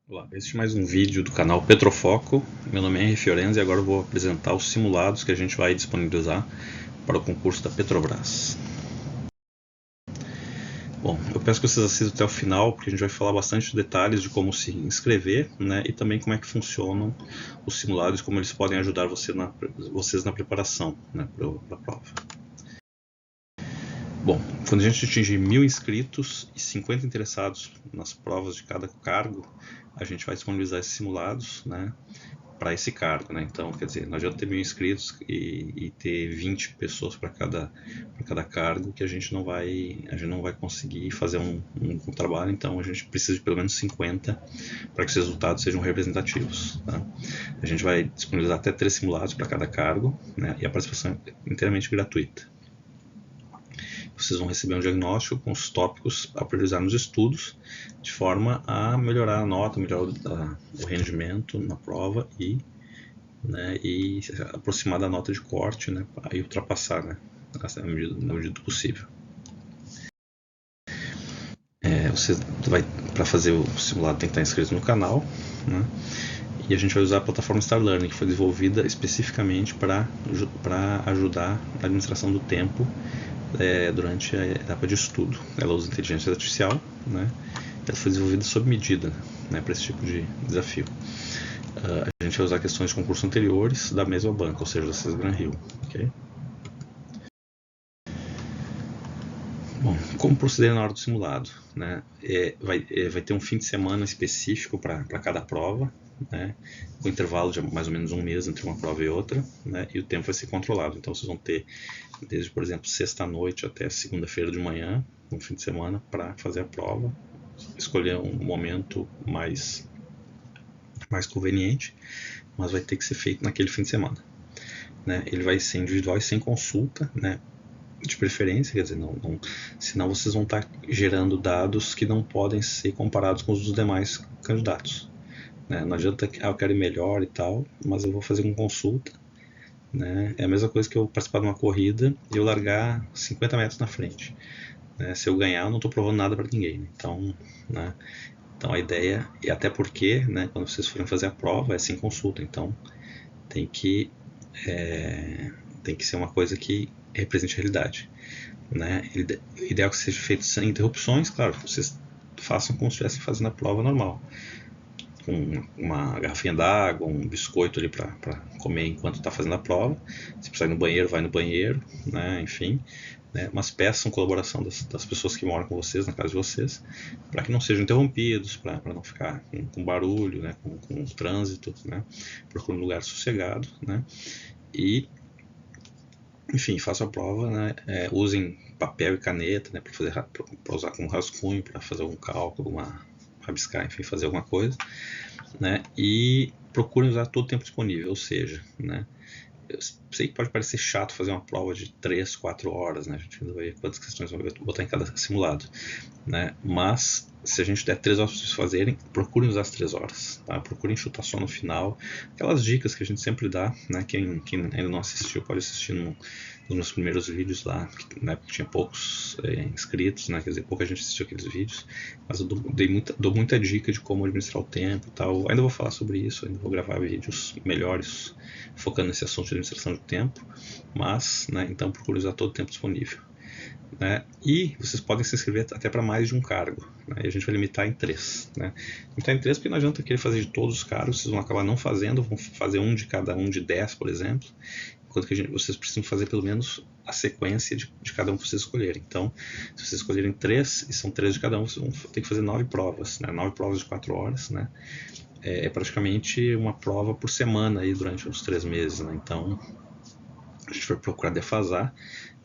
Olá, este é mais um vídeo do canal Petrofoco. Meu nome é Henry Fiorenza e agora eu vou apresentar os simulados que a gente vai disponibilizar para o concurso da Petrobras. Bom, eu peço que vocês assistam até o final, porque a gente vai falar bastante de detalhes de como se inscrever, né, e também como é que funcionam os simulados e como eles podem ajudar vocês na preparação, né, para a prova. Bom, quando a gente atingir 1000 inscritos e 50 interessados nas provas de cada cargo, a gente vai disponibilizar esses simulados, né, para esse cargo, né? Então, quer dizer, não adianta ter 1000 inscritos e ter 20 pessoas para cada cargo, que a gente não vai conseguir fazer um trabalho. Então, a gente precisa de pelo menos 50 para que os resultados sejam representativos. Tá? A gente vai disponibilizar até 3 simulados para cada cargo, né? E a participação é inteiramente gratuita. Vocês vão receber um diagnóstico com os tópicos a priorizar nos estudos, de forma a melhorar a nota, melhorar o rendimento na prova e aproximar da nota de corte, né, e ultrapassar, né, na medida do possível. Você vai, para fazer o simulado, tem que estar inscrito no canal, né, e a gente vai usar a plataforma Star Learning, que foi desenvolvida especificamente para ajudar na administração do tempo durante a etapa de estudo. Ela usa inteligência artificial, né, ela foi desenvolvida sob medida, né, para esse tipo de desafio. A gente vai usar questões de concurso anteriores da mesma banca, ou seja, da CES Gran Rio. Okay? Bom, como proceder na hora do simulado? Né? Vai ter um fim de semana específico para cada prova, né? Com intervalo de mais ou menos um mês entre uma prova e outra, né? E o tempo vai ser controlado. Então vocês vão ter desde, por exemplo, sexta-noite até segunda-feira de manhã, um fim de semana, para fazer a prova, escolher um momento mais conveniente, mas vai ter que ser feito naquele fim de semana. Né? Ele vai ser individual e sem consulta, né? De preferência, quer dizer, senão vocês vão estar gerando dados que não podem ser comparados com os dos demais candidatos. Né? Não adianta que eu quero ir melhor e tal, mas eu vou fazer com consulta. Né? É a mesma coisa que eu participar de uma corrida e eu largar 50 metros na frente. Né? Se eu ganhar, eu não estou provando nada para ninguém. Né? Então a ideia, e até porque, né, quando vocês forem fazer a prova, é sem consulta. Então tem que ser uma coisa que represente a realidade. Né? O ideal é que seja feito sem interrupções, claro, vocês façam como se estivessem fazendo a prova normal, com uma garrafinha d'água, um biscoito ali para comer enquanto está fazendo a prova. Se precisar ir no banheiro, vai no banheiro, né? Enfim, né? Mas peçam colaboração das pessoas que moram com vocês, na casa de vocês, para que não sejam interrompidos, para não ficar com barulho, né? com trânsito, né? Procure um lugar sossegado, né? E enfim, façam a prova, né? Usem papel e caneta, né? Para usar como rascunho, para fazer algum cálculo, rabiscar, enfim, fazer alguma coisa, né? E procurem usar todo o tempo disponível, ou seja, né? Eu sei que pode parecer chato fazer uma prova de 3, 4 horas, né? A gente ainda vai ver quantas questões vai botar em cada simulado, né? Mas se a gente der 3 horas para vocês fazerem, procurem usar as 3 horas, tá? Procurem chutar só no final, aquelas dicas que a gente sempre dá, né? Quem ainda não assistiu pode assistir nos meus primeiros vídeos lá, na época tinha poucos inscritos, né? Quer dizer, pouca gente assistiu aqueles vídeos, mas eu dou muita dica de como administrar o tempo e tal. Ainda vou falar sobre isso, ainda vou gravar vídeos melhores focando nesse assunto de administração de tempo, mas, né, então procure usar todo o tempo disponível. Né? E vocês podem se inscrever até para mais de um cargo, né? E a gente vai limitar em 3. Né? Limitar em 3 porque não adianta querer fazer de todos os cargos, vocês vão acabar não fazendo, vão fazer um de cada um de 10, por exemplo, enquanto que vocês precisam fazer pelo menos a sequência de cada um que vocês escolherem. Então, se vocês escolherem 3, e são 3 de cada um, vocês vão ter que fazer 9 provas, né? 9 provas de 4 horas, né? É praticamente uma prova por semana aí durante os 3 meses, né? Então a gente vai procurar defasar,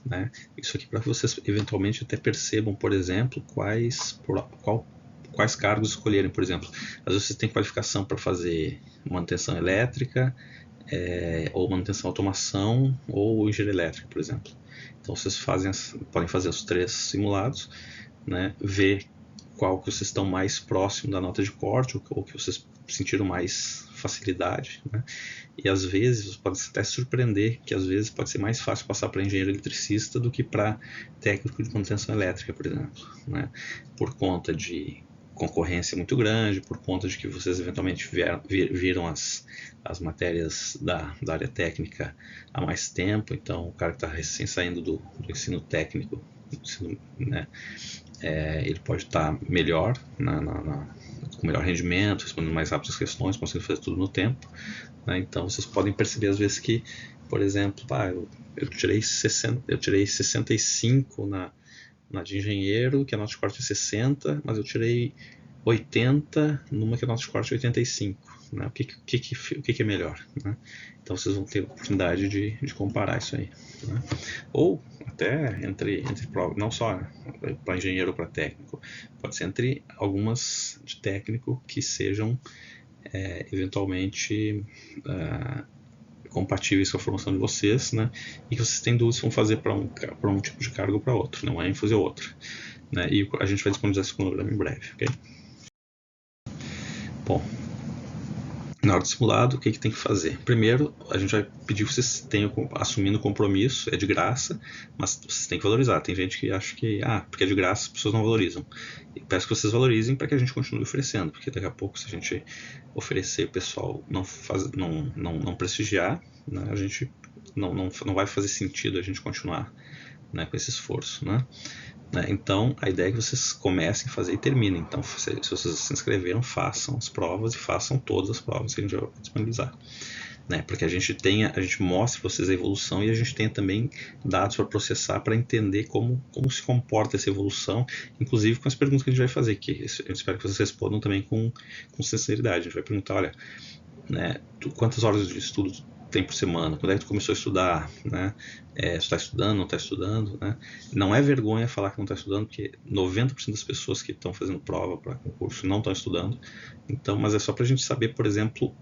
né? Isso aqui para que vocês eventualmente até percebam, por exemplo, quais cargos escolherem. Por exemplo, às vezes vocês têm qualificação para fazer manutenção elétrica, ou manutenção automação, ou engenharia elétrica, por exemplo. Então vocês podem fazer os 3 simulados, né? Ver qual que vocês estão mais próximo da nota de corte, ou que vocês sentiram mais facilidade, né? E às vezes pode até surpreender que às vezes pode ser mais fácil passar para engenheiro eletricista do que para técnico de manutenção elétrica, por exemplo, né? Por conta de concorrência muito grande, por conta de que vocês eventualmente viram as matérias da área técnica há mais tempo, então o cara que está recém saindo do ensino técnico, né, ele pode estar melhor, com melhor rendimento, respondendo mais rápido as questões, conseguindo fazer tudo no tempo, né? Então vocês podem perceber às vezes que, por exemplo, eu tirei 65 na de engenheiro, que a nota de corte é 60, mas eu tirei 80 numa que a nota de corte é 85. Né? O que é melhor? Né? Então vocês vão ter a oportunidade de comparar isso aí. Né? Ou até entre provas, não só para engenheiro ou para técnico, pode ser entre algumas de técnico que sejam eventualmente compatíveis com a formação de vocês, né? E que vocês têm dúvidas se vão fazer para um tipo de cargo ou para outro, não é ênfase ou outro. Né? E a gente vai disponibilizar esse cronograma em breve, ok? Bom, na hora do simulado, o que tem que fazer? Primeiro, a gente vai pedir que vocês tenham assumindo o compromisso, é de graça, mas vocês têm que valorizar. Tem gente que acha que, porque é de graça, as pessoas não valorizam. E peço que vocês valorizem para que a gente continue oferecendo, porque daqui a pouco, se a gente oferecer, o pessoal não prestigiar, né, a gente não vai fazer sentido a gente continuar, né, com esse esforço, né? Então, a ideia é que vocês comecem a fazer e terminem. Então, se vocês se inscreveram, façam as provas e façam todas as provas que a gente vai disponibilizar. Né? Para que a gente mostre para vocês a evolução e a gente tenha também dados para processar, para entender como se comporta essa evolução, inclusive com as perguntas que a gente vai fazer, que eu espero que vocês respondam também com sinceridade. A gente vai perguntar, olha, né, quantas horas de estudo tem por semana, quando é que tu começou a estudar, né? Tu está estudando, não está estudando, né? Não é vergonha falar que não está estudando, porque 90% das pessoas que estão fazendo prova para concurso não estão estudando. Então, mas é só para a gente saber, por exemplo,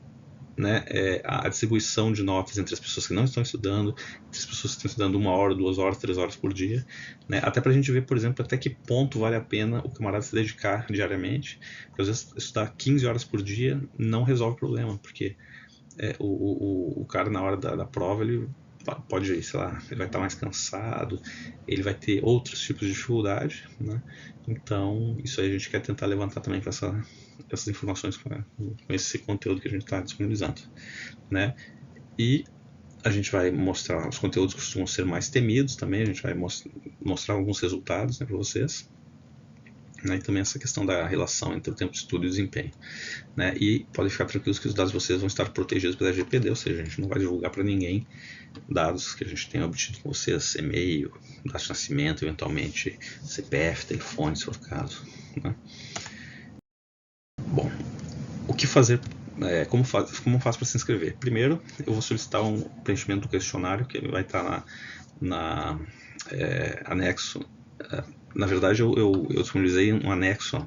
né, a distribuição de notas entre as pessoas que não estão estudando, entre as pessoas que estão estudando 1 hora, 2 horas, 3 horas por dia, né? Até para a gente ver, por exemplo, até que ponto vale a pena o camarada se dedicar diariamente, porque às vezes estudar 15 horas por dia não resolve o problema, porque o cara na hora da prova ele pode, sei lá, ele vai estar mais cansado, ele vai ter outros tipos de dificuldade, né? Então isso aí a gente quer tentar levantar também com essas informações, com esse conteúdo que a gente está disponibilizando, né? E a gente vai mostrar, os conteúdos costumam ser mais temidos também, a gente vai mostrar alguns resultados, né, para vocês. Né, e também essa questão da relação entre o tempo de estudo e o desempenho. Né, e podem ficar tranquilos que os dados de vocês vão estar protegidos pela LGPD, ou seja, a gente não vai divulgar para ninguém dados que a gente tenha obtido com vocês, e-mail, dados de nascimento, eventualmente CPF, telefone, se for o caso. Né. Bom, o que fazer, como faço para se inscrever? Primeiro, eu vou solicitar um preenchimento do questionário, que vai estar na anexo. Na verdade, eu disponibilizei um anexo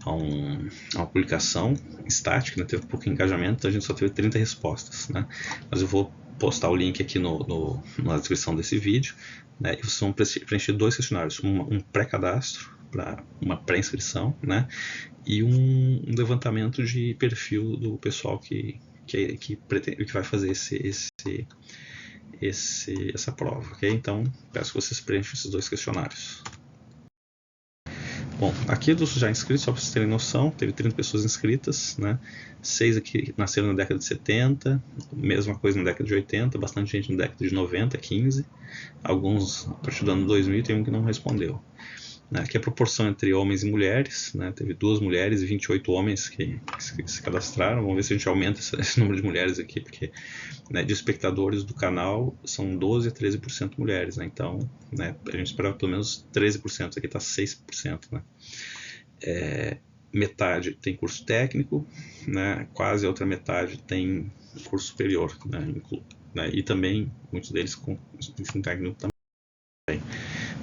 a uma publicação estática, né? Teve pouco engajamento, então a gente só teve 30 respostas, né? Mas eu vou postar o link aqui na descrição desse vídeo, né? E vocês vão preencher 2 questionários, um pré-cadastro, para uma pré-inscrição, né? E um levantamento de perfil do pessoal que vai fazer essa prova, ok? Então, peço que vocês preencham esses 2 questionários. Bom, aqui dos já inscritos, só para vocês terem noção, teve 30 pessoas inscritas, né? 6 aqui nasceram na década de 70, mesma coisa na década de 80, bastante gente na década de 90, 15, alguns a partir do ano 2000, tem um que não respondeu. Aqui a proporção entre homens e mulheres, né? Teve 2 mulheres e 28 homens que se cadastraram. Vamos ver se a gente aumenta esse número de mulheres aqui, porque, né, de espectadores do canal são 12 a 13% mulheres, né? Então, né, a gente esperava pelo menos 13%, aqui está 6%, né? Metade tem curso técnico, né? Quase a outra metade tem curso superior, né? E também muitos deles com ensino técnico também.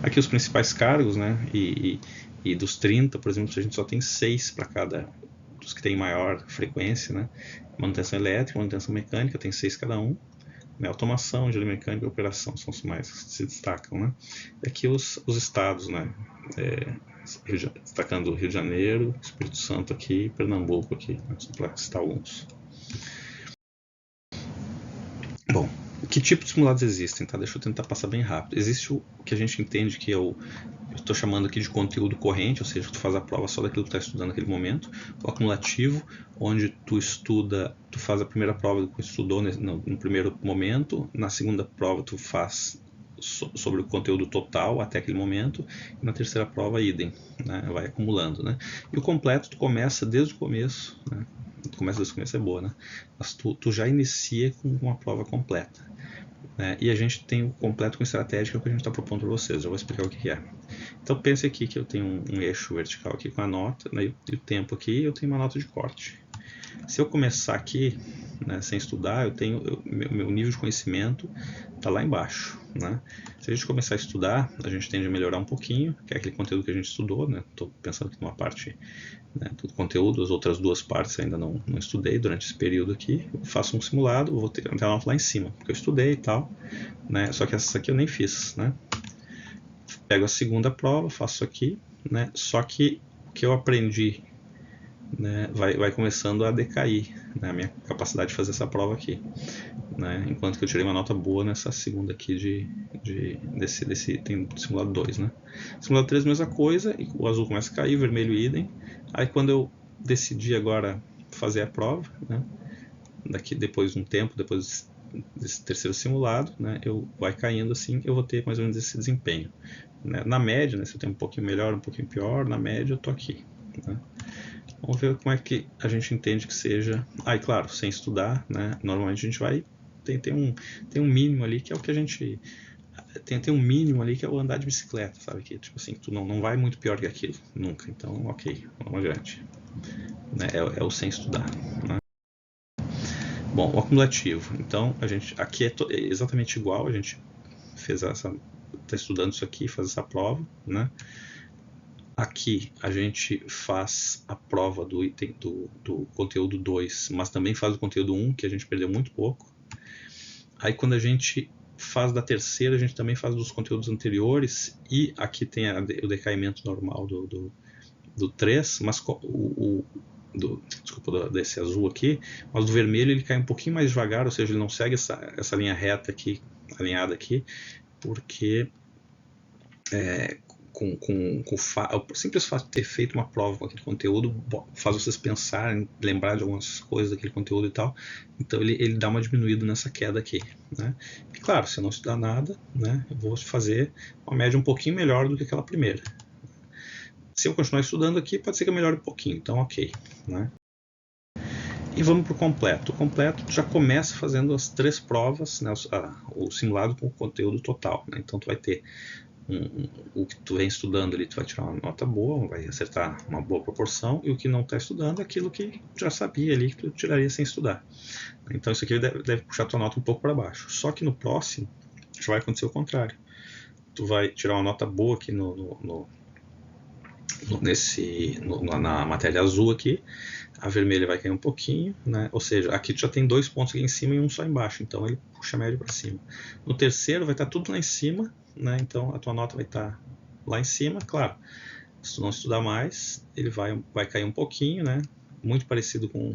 Aqui os principais cargos, né? E dos 30, por exemplo, a gente só tem 6 para cada dos que tem maior frequência, né? Manutenção elétrica, manutenção mecânica, tem 6 cada um. Né? Automação, engenharia mecânica e operação são os mais que se destacam, né? E aqui os estados, né? Destacando Rio de Janeiro, Espírito Santo aqui, Pernambuco aqui, né? Para citar alguns. Bom, Que tipo de simulados existem, tá? Deixa eu tentar passar bem rápido. Existe o que a gente entende que eu estou chamando aqui de conteúdo corrente, ou seja, tu faz a prova só daquilo que tu está estudando naquele momento. O acumulativo, onde tu faz a primeira prova que tu estudou no primeiro momento, na segunda prova tu faz sobre o conteúdo total até aquele momento, e na terceira prova idem, né? Vai acumulando, né? E o completo tu começa desde o começo, né? Começa desde o começo é boa, né? Mas tu já inicia com uma prova completa, né? E a gente tem o completo com estratégia, que é o que a gente está propondo para vocês. Já vou explicar o que é. Então pense aqui que eu tenho um eixo vertical aqui com a nota, né? E o tempo aqui, eu tenho uma nota de corte. Se eu começar aqui, né, sem estudar, meu nível de conhecimento está lá embaixo, né? Se a gente começar a estudar, a gente tende a melhorar um pouquinho, que é aquele conteúdo que a gente estudou, né? Estou pensando aqui numa parte, né, do conteúdo, as outras duas partes ainda não estudei durante esse período aqui. Eu faço um simulado, vou ter a nota lá em cima, porque eu estudei e tal, né? Só que essa aqui eu nem fiz, né? Pego a segunda prova, faço aqui, né? Só que o que eu aprendi, né, vai começando a decair, né, a minha capacidade de fazer essa prova aqui, né, enquanto que eu tirei uma nota boa nessa segunda aqui desse tem simulado 2, né. Simulado 3 mesma coisa, e o azul começa a cair, o vermelho idem. Aí quando eu decidi agora fazer a prova, né, depois de um tempo, depois desse terceiro simulado, né, vai caindo assim, eu vou ter mais ou menos esse desempenho, né. Na média, né, se eu tenho um pouquinho melhor, um pouquinho pior, na média eu tô aqui, né. Vamos ver como é que a gente entende que seja. E claro, sem estudar, né? Normalmente a gente vai. Tem um mínimo ali que é o que a gente. Tem um mínimo ali que é o andar de bicicleta, sabe? Que tipo assim, tu não vai muito pior que aquilo, nunca. Então, ok, vamos adiante. Né? É o sem estudar. Né? Bom, o acumulativo. Então, aqui é exatamente igual, a gente está estudando isso aqui, faz essa prova, né? Aqui a gente faz a prova do item do conteúdo 2, mas também faz o conteúdo 1, que a gente perdeu muito pouco. Aí quando a gente faz da terceira, a gente também faz dos conteúdos anteriores, e aqui tem o decaimento normal do 3, mas desse azul aqui, mas do vermelho ele cai um pouquinho mais devagar, ou seja, ele não segue essa linha reta aqui, alinhada aqui, porque com o simples fato de ter feito uma prova com aquele conteúdo faz vocês pensarem, lembrar de algumas coisas daquele conteúdo e tal. Então ele dá uma diminuída nessa queda aqui, né? E claro, se eu não estudar nada, né, eu vou fazer uma média um pouquinho melhor do que aquela primeira. Se eu continuar estudando aqui, pode ser que eu melhore um pouquinho, então ok, né? E vamos para o completo. O completo tu já começa fazendo as 3 provas, né, o simulado com o conteúdo total, né? Então tu vai ter o que tu vem estudando ali, tu vai tirar uma nota boa, vai acertar uma boa proporção, e o que não está estudando é aquilo que tu já sabia ali que tu tiraria sem estudar. Então isso aqui deve puxar tua nota um pouco para baixo. Só que no próximo já vai acontecer o contrário. Tu vai tirar uma nota boa aqui na matéria azul aqui, a vermelha vai cair um pouquinho, né? Ou seja, aqui tu já tem 2 pontos aqui em cima e um só embaixo, então ele puxa a média para cima. No terceiro vai estar tudo lá em cima, né? Então a tua nota vai estar lá em cima, claro. Se tu não estudar mais, ele vai cair um pouquinho, né? Muito parecido com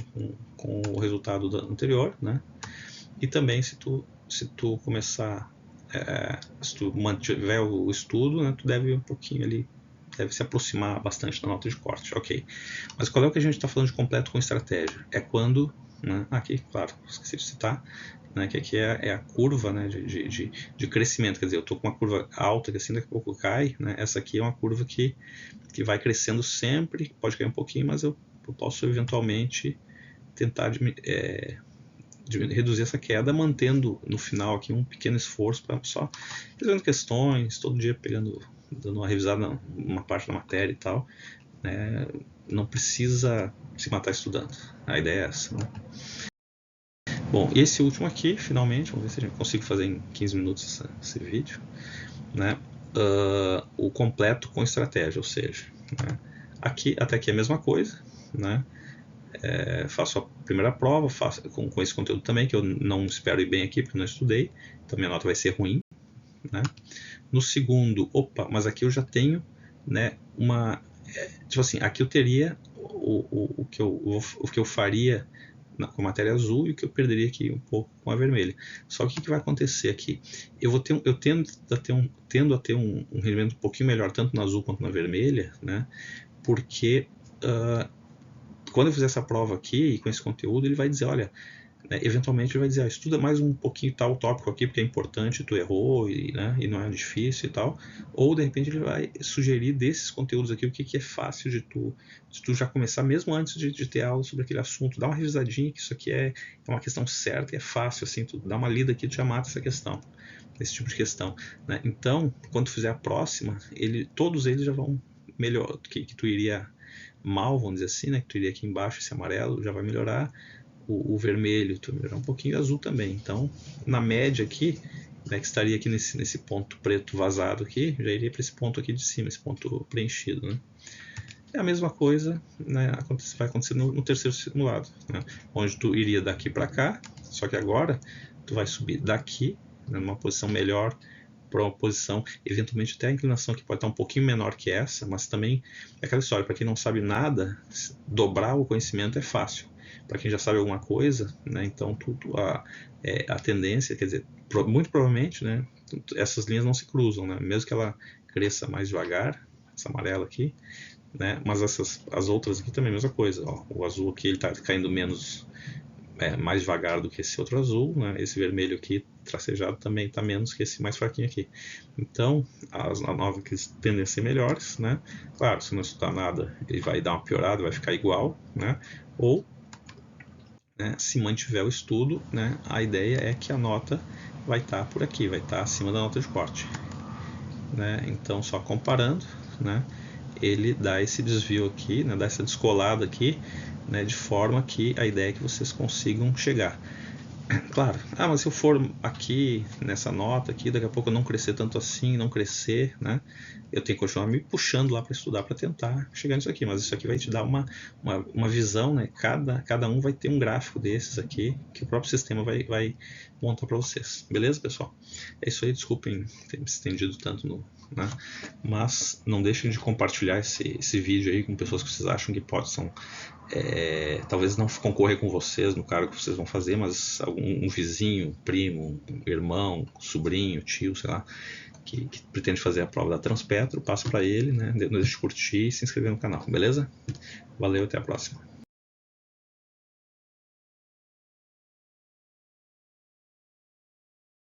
o resultado do anterior, né? E também se tu começar, se tu mantiver o estudo, né? Tu deve um pouquinho ali, deve se aproximar bastante da nota de corte, ok. Mas qual é o que a gente está falando de completo com estratégia? É quando, né, aqui, claro, esqueci de citar, né, que aqui é a curva, né, de crescimento, quer dizer, eu estou com uma curva alta que assim daqui a pouco cai, né, essa aqui é uma curva que vai crescendo sempre, pode cair um pouquinho, mas eu posso eventualmente tentar reduzir essa queda, mantendo no final aqui um pequeno esforço para só resolvendo questões, todo dia dando uma revisada numa parte da matéria e tal, né? Não precisa se matar estudando. A ideia é essa, né? Bom, e esse último aqui, finalmente, vamos ver se a gente consegue fazer em 15 minutos esse vídeo, né? O completo com estratégia, ou seja, né? Até aqui é a mesma coisa, né? Faço a primeira prova, faço com esse conteúdo também, que eu não espero ir bem aqui, porque eu não estudei, então minha nota vai ser ruim, né? No segundo, mas aqui eu já tenho, né, tipo assim, aqui eu teria o que eu faria com a matéria azul e o que eu perderia aqui um pouco com a vermelha. Só que o que vai acontecer aqui? Eu tendo a ter um rendimento um pouquinho melhor tanto na azul quanto na vermelha, né? Porque quando eu fizer essa prova aqui, com esse conteúdo, ele vai dizer, olha, né, eventualmente ele vai dizer, estuda mais um pouquinho tal tópico aqui, porque é importante, tu errou, né, e não é difícil e tal. Ou, de repente, ele vai sugerir desses conteúdos aqui, o que é fácil de tu já começar, mesmo antes de ter aula sobre aquele assunto. Dá uma revisadinha, que isso aqui é uma questão certa e é fácil, assim, tu dá uma lida aqui e tu já mata essa questão, esse tipo de questão, né? Então, quando tu fizer a próxima, todos eles já vão melhor, que tu iria mal, vamos dizer assim, né, que tu iria aqui embaixo, esse amarelo já vai melhorar, o vermelho tu vai melhorar um pouquinho, o azul também. Então, na média aqui, né, que estaria aqui nesse ponto preto vazado aqui, já iria para esse ponto aqui de cima, esse ponto preenchido, né? É a mesma coisa, né, vai acontecer no terceiro simulado, né, onde tu iria daqui para cá, só que agora tu vai subir daqui, né, numa posição melhor, para uma posição, eventualmente até a inclinação que pode estar um pouquinho menor que essa, mas também é aquela história, para quem não sabe nada, dobrar o conhecimento é fácil. Para quem já sabe alguma coisa, né, então a tendência, quer dizer, muito provavelmente, né, essas linhas não se cruzam, né, mesmo que ela cresça mais devagar, essa amarela aqui, né, mas as outras aqui também é a mesma coisa. Ó, o azul aqui ele está caindo mais devagar do que esse outro azul, né? Esse vermelho aqui tracejado também está menos que esse mais fraquinho aqui. Então, as novas que tendem a ser melhores, né? Claro, se não estudar nada, ele vai dar uma piorada, vai ficar igual, né? Ou, né, se mantiver o estudo, né, a ideia é que a nota vai estar por aqui, vai estar acima da nota de corte, né? Então, só comparando, né, ele dá esse desvio aqui, né, dá essa descolada aqui, né, de forma que a ideia é que vocês consigam chegar. Claro, mas se eu for aqui nessa nota aqui, daqui a pouco eu não crescer tanto assim, não crescer, né? Eu tenho que continuar me puxando lá para estudar para tentar chegar nisso aqui, mas isso aqui vai te dar uma visão, né? Cada um vai ter um gráfico desses aqui que o próprio sistema vai montar para vocês, beleza, pessoal? É isso aí, desculpem ter me estendido tanto né? Mas não deixem de compartilhar esse vídeo aí com pessoas que vocês acham que possam talvez não concorrer com vocês no cargo que vocês vão fazer, mas um vizinho, primo, irmão, sobrinho, tio, sei lá, que pretende fazer a prova da Transpetro, passa para ele, né? Não deixe de curtir e se inscrever no canal, beleza? Valeu, até a próxima.